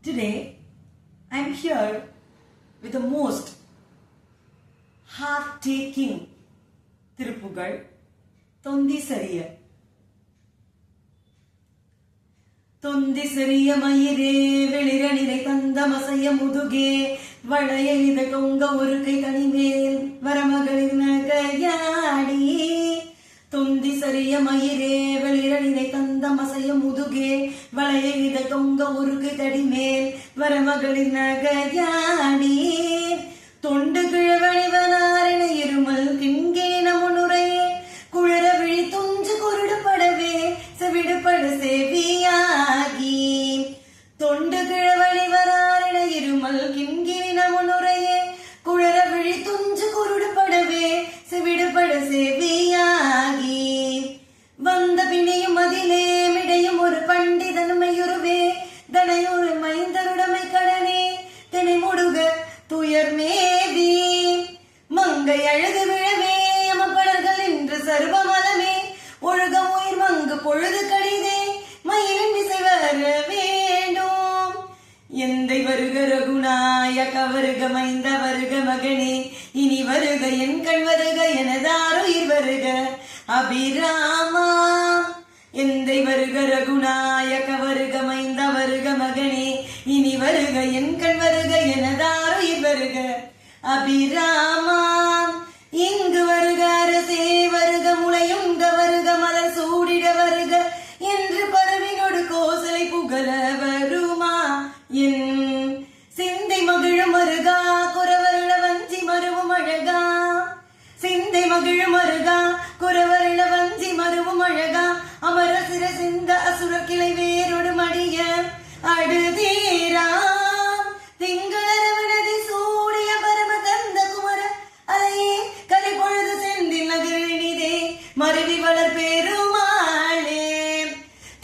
Today, I am here with the most heart-taking Thiruppugazh தொந்தி சரிய. தொந்தி சரிய மயிரே வெளிரணிலை தந்த மசைய முதுகே வளைய இத தொங்க ஒரு கை தனிமேல் வரமகளிர் நகையாடி. தொந்தி சரிய மயிரே வெளிரணிலை தந்த மசைய முதுகே வளைய இத தொங்க ஒரு கை தடிமேல் வரமகளிர் நகையாடி. தொண்டு கிழவழிவனாரென இருமல் கிண்கேன முன்னுரையே குழற விழி துஞ்சு குருடுபடவே செவிடுபட சேவியாகி. தொண்டு கிழவழிவனாரென இருமல் கிண்கின முன்னுரையே குழற விழி துஞ்சு குருடுபடவே செவிடுபட சேவியாகி. வந்த பிணியும் அதிலே மிடையும் ஒரு பண்டிதனுமையுருவே தனையொரு மைந்தருடமை கடனே தினை முடுக துயர் மேவி. மங்கை அழகு விழவே அமப்படர்கள் என்று சர்வமலமே ஒழுக உயிர் மங்கு பொழுது கடிதே மயிலின் இசை வர வேண்டும். எந்தை வருக ரகுநாயக வருக மைந்த வருக மகனே இனி வருக என் கண் வருக எனதாருயிர் வருக அபிராமா. எந்தை வருக ரகுநாயக வருக மைந்த வருக மகனே இனி வருக என் கண் வருக எனதாருயிர் வருக அபிராமா. இங்கு வருக அரசே வருக முளையுங்க வருக மலர் சூடிட வருக என்று பரவினோடு கோசலை புகழ வருமா. என் சிந்தை மகிழும் மருகா குறவருள வஞ்சி மருவும் அழகா. சிந்தை மகிழும் மருகா குறவருள வஞ்சி மருவும் அழகா. அமர சிற சிந்த அசுர கிளை வேரோடு மடிய அடுதீரா. திங்களரவனதி சூடிய பரம கந்த குமர அலையே கலை பொழுது செந்தில் நகரினிதே மருவி வளர் பெருமாளே.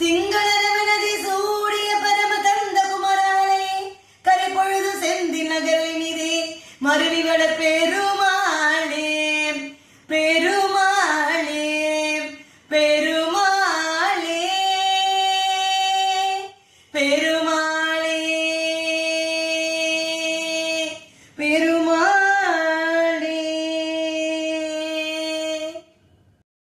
திங்களரவனதி சூடிய பரம கந்த குமர அலையே கலை பொழுது செந்தில் நகரினிதே மருவி வளர் பெருமாளே. பெருமாளே பெருமாளே பெரு